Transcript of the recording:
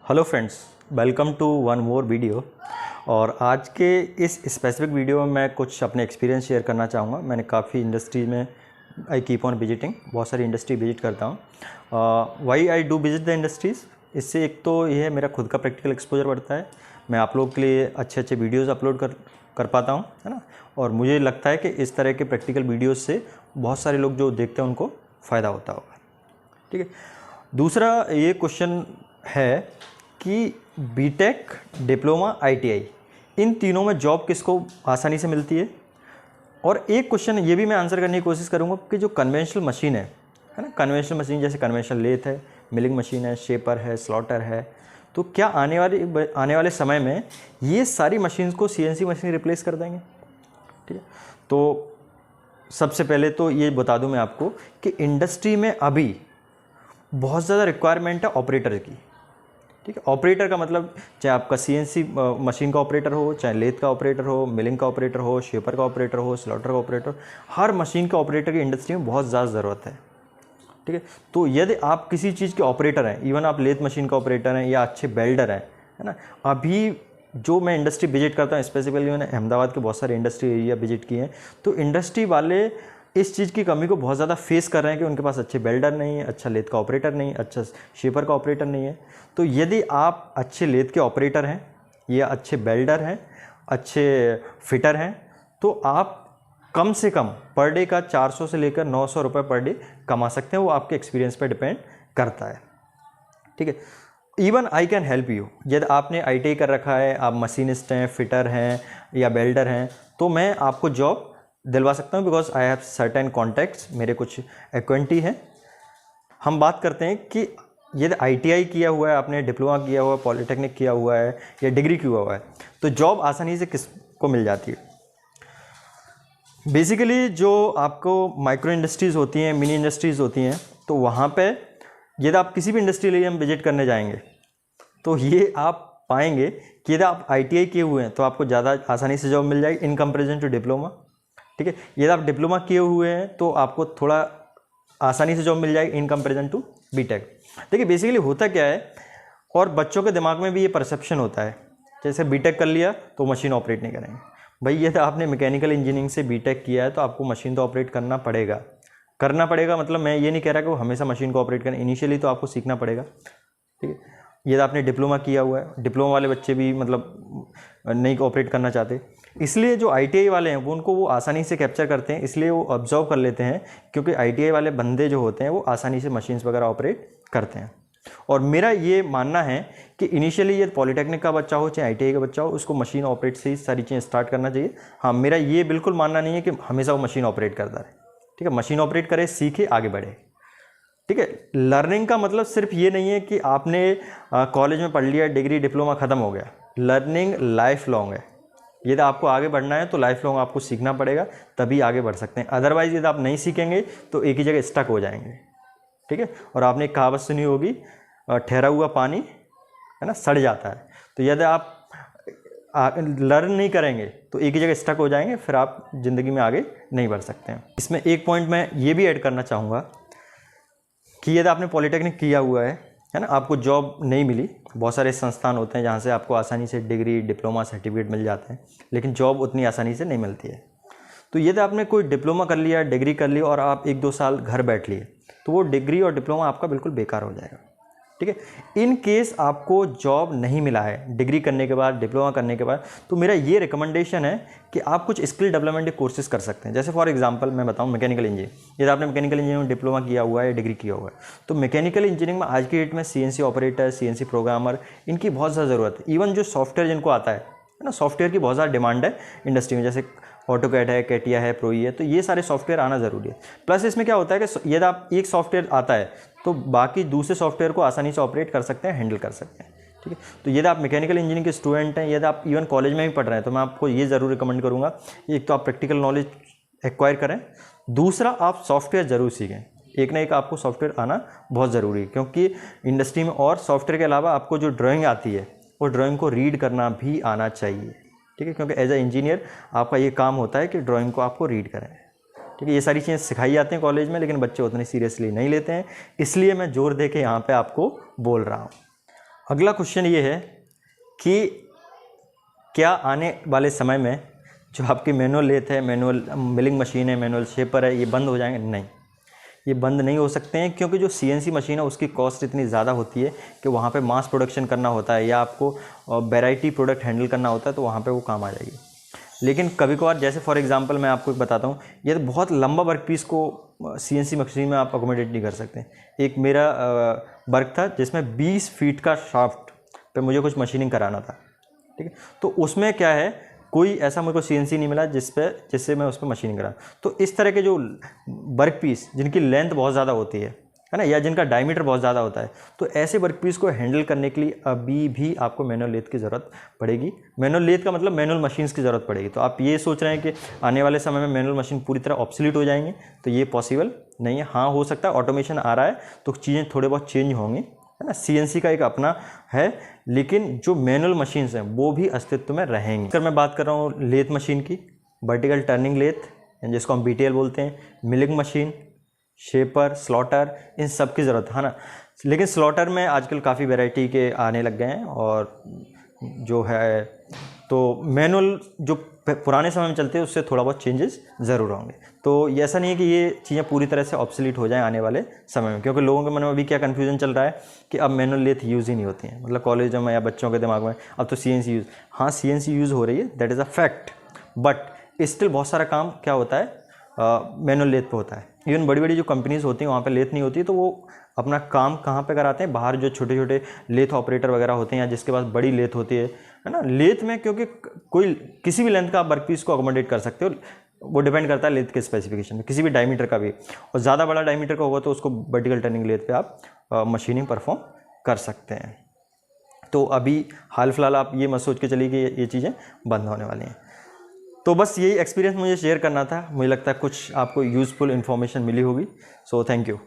Hello friends, welcome to one more video. और आज के इस स्पेसिफिक वीडियो में मैं कुछ अपने एक्सपीरियंस शेयर करना चाहूँगा। मैंने काफ़ी इंडस्ट्री में आई कीप ऑन विजिटिंग, बहुत सारी इंडस्ट्री विजिट करता हूँ। Why I do visit the industries, इससे एक तो ये है मेरा खुद का प्रैक्टिकल एक्सपोजर बढ़ता है, मैं आप लोग के लिए अच्छे अच्छे वीडियोज़ अपलोड कर पाता हूँ, है ना। और मुझे लगता है कि इस तरह के प्रैक्टिकल वीडियोज़ से बहुत सारे लोग जो देखते हैं उनको फ़ायदा होता होगा। ठीक है। दूसरा ये क्वेश्चन है कि बीटेक, डिप्लोमा, आईटीआई, इन तीनों में जॉब किसको आसानी से मिलती है। और एक क्वेश्चन ये भी मैं आंसर करने की कोशिश करूँगा कि जो कन्वेंशनल मशीन है ना, कन्वेंशनल मशीन जैसे कन्वेंशनल लेथ है, मिलिंग मशीन है, शेपर है, स्लॉटर है, तो क्या आने वाले समय में ये सारी मशीन्स को सीएनसी मशीन रिप्लेस कर देंगे। ठीक है। तो सबसे पहले तो ये बता दूं मैं आपको कि इंडस्ट्री में अभी बहुत ज़्यादा रिक्वायरमेंट है ऑपरेटर की। ठीक है। ऑपरेटर का मतलब चाहे आपका सीएनसी मशीन का ऑपरेटर हो, चाहे लेथ का ऑपरेटर हो, मिलिंग का ऑपरेटर हो, शेपर का ऑपरेटर हो, स्लॉटर का ऑपरेटर, हर मशीन का ऑपरेटर की इंडस्ट्री में बहुत ज़्यादा ज़रूरत है। ठीक है। तो यदि आप किसी चीज़ के ऑपरेटर हैं, इवन आप लेथ मशीन का ऑपरेटर हैं या अच्छे बेल्डर हैं, है ना, अभी जो मैं इंडस्ट्री विजिट करता हूँ, स्पेसिफिकली मैंने अहमदाबाद के बहुत सारे इंडस्ट्री एरिया विजिट किए हैं, तो इंडस्ट्री वाले इस चीज़ की कमी को बहुत ज़्यादा फेस कर रहे हैं कि उनके पास अच्छे बेल्डर नहीं है, अच्छा लेथ का ऑपरेटर नहीं है, अच्छा शेपर का ऑपरेटर नहीं है। तो यदि आप अच्छे लेथ के ऑपरेटर हैं या अच्छे बेल्डर हैं, अच्छे फिटर हैं, तो आप कम से कम पर डे का 400 से लेकर 900 रुपये पर डे कमा सकते हैं। वो आपके एक्सपीरियंस पर डिपेंड करता है। ठीक है। Even I can help you, यदि आपने आईटीआई कर रखा है, आप मशीनिस्ट हैं, फिटर हैं या बेल्डर हैं, तो मैं आपको जॉब दिलवा सकता हूँ, because I have certain contacts, मेरे कुछ एक्वेंटी हैं। हम बात करते हैं कि यदि आईटीआई किया हुआ है, आपने डिप्लोमा किया हुआ है, पॉलिटेक्निक किया हुआ है या डिग्री किया हुआ है, तो जॉब आसानी से किसको मिल जाती है। बेसिकली जो आपको माइक्रो इंडस्ट्रीज़ होती हैं, मिनी इंडस्ट्रीज़ होती हैं, तो वहाँ पे यदि आप किसी भी इंडस्ट्री लिए हम विजिट करने जाएंगे तो ये आप पाएंगे कि यदि आप आईटीआई किए हुए हैं तो आपको ज़्यादा आसानी से जॉब मिल जाएगी इन कंपैरिजन टू डिप्लोमा। ठीक है। यदि आप डिप्लोमा किए हुए हैं तो आपको थोड़ा आसानी से जॉब मिल जाएगी इन कंपैरिजन टू बीटेक। देखिए बेसिकली होता क्या है, और बच्चों के दिमाग में भी ये परसेप्शन होता है, जैसे बीटेक कर लिया तो मशीन ऑपरेट नहीं करेंगे। भाई ये तो आपने मैकेनिकल इंजीनियरिंग से बीटेक किया है तो आपको मशीन तो ऑपरेट करना पड़ेगा। मतलब मैं ये नहीं कह रहा कि वो हमेशा मशीन को ऑपरेट करें, इनिशियली तो आपको सीखना पड़ेगा। ठीक है। यदि आपने डिप्लोमा किया हुआ है, डिप्लोमा वाले बच्चे भी मतलब नहीं ऑपरेट करना चाहते, इसलिए जो आईटीआई वाले हैं वो उनको वो आसानी से कैप्चर करते हैं, इसलिए वो ऑब्जर्व कर लेते हैं, क्योंकि आईटीआई वाले बंदे जो होते हैं वो आसानी से मशीन्स वगैरह ऑपरेट करते हैं। और मेरा ये मानना है कि इनिशियली ये पॉलिटेक्निक का बच्चा हो चाहे आईटीआई का बच्चा हो, उसको मशीन ऑपरेट से ही सारी चीज़ें स्टार्ट करना चाहिए। हाँ, मेरा ये बिल्कुल मानना नहीं है कि हमेशा वो मशीन ऑपरेट करता रहे। ठीक है। मशीन ऑपरेट करे, सीखे, आगे बढ़े। ठीक है। लर्निंग का मतलब सिर्फ ये नहीं है कि आपने कॉलेज में पढ़ लिया, डिग्री डिप्लोमा ख़त्म हो गया। लर्निंग लाइफ लॉन्ग है। यदि आपको आगे बढ़ना है तो लाइफ लॉन्ग आपको सीखना पड़ेगा, तभी आगे बढ़ सकते हैं। अदरवाइज यदि आप नहीं सीखेंगे तो एक ही जगह स्टक हो जाएंगे। ठीक है। और आपने एक कहावत सुनी होगी, ठहरा हुआ पानी, है ना, सड़ जाता है। तो यदि आप लर्न नहीं करेंगे तो एक ही जगह स्टक हो जाएंगे, फिर आप ज़िंदगी में आगे नहीं बढ़ सकते हैं। इसमें एक पॉइंट मैं ये भी ऐड करना चाहूँगा कि यदि आपने पॉलिटेक्निक किया हुआ है ना, आपको जॉब नहीं मिली। बहुत सारे संस्थान होते हैं जहाँ से आपको आसानी से डिग्री, डिप्लोमा, सर्टिफिकेट मिल जाते हैं, लेकिन जॉब उतनी आसानी से नहीं मिलती है। तो यदि आपने कोई डिप्लोमा कर लिया, डिग्री कर ली और आप 1-2 साल घर बैठ लिए, तो वो डिग्री और डिप्लोमा आपका बिल्कुल बेकार हो जाएगा। ठीक है। इन केस आपको जॉब नहीं मिला है डिग्री करने के बाद, डिप्लोमा करने के बाद, तो मेरा ये रिकमेंडेशन है कि आप कुछ स्किल डेवलपमेंट के कोर्सेज कर सकते हैं। जैसे फॉर एग्जांपल मैं बताऊं, मैकेनिकल इंजीनियरिंग, यदि आपने मैकेनिकल इंजीनियरिंग में डिप्लोमा किया हुआ है या डिग्री किया हुआ है, तो मैकेनिकल इंजीनियरिंग में आज की डेट में सीएनसी ऑपरेटर, सीएनसी प्रोग्रामर, इनकी बहुत ज़्यादा ज़रूरत है। इवन जो सॉफ्टवेयर जिनको आता है ना, सॉफ्टवेयर की बहुत ज़्यादा डिमांड है इंडस्ट्री में, जैसे ऑटोकैड है, कैटिया है, प्रोई है, तो ये सारे सॉफ्टवेयर आना ज़रूरी है। प्लस इसमें क्या होता है कि यदि आप एक सॉफ्टवेयर आता है तो बाकी दूसरे सॉफ्टवेयर को आसानी से ऑपरेट कर सकते हैं, हैंडल कर सकते हैं। ठीक है। तो यदि आप मैकेनिकल इंजीनियरिंग के स्टूडेंट हैं, यदि आप इवन कॉलेज में भी पढ़ रहे हैं, तो मैं आपको ये ज़रूर रिकमेंड करूँगा, एक तो आप प्रैक्टिकल नॉलेज एक्वायर करें, दूसरा आप सॉफ्टवेयर ज़रूर सीखें। एक ना एक आपको सॉफ्टवेयर आना बहुत ज़रूरी है, क्योंकि इंडस्ट्री में और सॉफ्टवेयर के अलावा आपको जो ड्राइंग आती है वो ड्राइंग को रीड करना भी आना चाहिए। ठीक है। क्योंकि एज ए इंजीनियर आपका ये काम होता है कि ड्राइंग को आपको रीड करें। ठीक है। ये सारी चीज़ें सिखाई जाती हैं कॉलेज में, लेकिन बच्चे उतने सीरियसली नहीं लेते हैं, इसलिए मैं जोर दे के यहाँ पे आपको बोल रहा हूँ। अगला क्वेश्चन ये है कि क्या आने वाले समय में जो आपकी मैनुअल लेथ है, मैनुअल मिलिंग मशीन है, मैनुअल शेपर है, ये बंद हो जाएंगे? नहीं, ये बंद नहीं हो सकते हैं, क्योंकि जो CNC मशीन है उसकी कॉस्ट इतनी ज़्यादा होती है कि वहाँ पे मास प्रोडक्शन करना होता है या आपको वैरायटी प्रोडक्ट हैंडल करना होता है, तो वहाँ पे वो काम आ जाएगी। लेकिन कभी कभार, जैसे फॉर एग्जांपल मैं आपको एक बताता हूँ, ये तो बहुत लंबा वर्क पीस को CNC मशीन में आप अकोमोडेट नहीं कर सकते। एक मेरा वर्क था जिसमें 20 फीट का शाफ्ट पे मुझे कुछ मशीनिंग कराना था, ठीक है। तो उसमें क्या है, कोई ऐसा मुझे को CNC नहीं मिला जिससे मैं उस पर मशीनिंग करा। तो इस तरह के जो वर्क पीस जिनकी लेंथ बहुत ज़्यादा होती है ना, या जिनका डायमीटर बहुत ज़्यादा होता है, तो ऐसे वर्क पीस को हैंडल करने के लिए अभी भी आपको मैनुअल लेथ की ज़रूरत पड़ेगी। मैनुअल लेथ का मतलब मैनुअल मशीन्स की ज़रूरत पड़ेगी। तो आप ये सोच रहे हैं कि आने वाले समय में मैनुअल मशीन पूरी तरह ऑब्सोलीट हो जाएंगे, तो ये पॉसिबल नहीं है। हाँ, हो सकता है, ऑटोमेशन आ रहा है तो चीज़ें थोड़े बहुत चेंज होंगी, है ना। CNC का एक अपना है, लेकिन जो मैनुअल मशीन्स हैं वो भी अस्तित्व में रहेंगी। अगर मैं बात कर रहा हूँ लेथ मशीन की, वर्टिकल टर्निंग लेथ जिसको हम BTL बोलते हैं, मिलिंग मशीन, शेपर, स्लॉटर, इन सब की ज़रूरत है ना। लेकिन स्लॉटर में आजकल काफ़ी वैरायटी के आने लग गए हैं, और जो है तो मैनुअल जो पुराने समय में चलते हैं उससे थोड़ा बहुत चेंजेस ज़रूर होंगे। तो ये ऐसा नहीं है कि ये चीज़ें पूरी तरह से ऑब्सोलीट हो जाएं आने वाले समय में, क्योंकि लोगों के मन में अभी क्या कन्फ्यूजन चल रहा है कि अब मैनुअल लेथ यूज़ ही नहीं होती हैं, मतलब कॉलेजों में या बच्चों के दिमाग में अब तो CNC यूज़। हाँ, CNC यूज़ हो रही है, that is a fact, but still बहुत सारा काम क्या होता है, मैनुअल लेथ पे होता है। इवन बड़ी बड़ी जो कंपनीज़ होती हैं वहाँ पे लेथ नहीं होती, तो वो अपना काम कहाँ पे कराते हैं, बाहर जो छोटे छोटे लेथ ऑपरेटर वगैरह होते हैं या जिसके पास बड़ी लेथ होती है ना। लेथ में क्योंकि कोई किसी भी लेंथ का आप वर्क पीस को अकोमोडेट कर सकते हो, वो डिपेंड करता है लेथ के स्पेसिफिकेशन में, किसी भी डायमीटर का भी। और ज़्यादा बड़ा डायमीटर का होगा तो उसको वर्टिकल टर्निंग लेथ पे आप मशीनिंग परफॉर्म कर सकते हैं। तो अभी हाल फिलहाल आप ये मत सोच के चलिए कि ये चीज़ें बंद होने वाली हैं। तो बस यही एक्सपीरियंस मुझे शेयर करना था। मुझे लगता है कुछ आपको यूज़फुल इन्फॉर्मेशन मिली होगी। So thank you.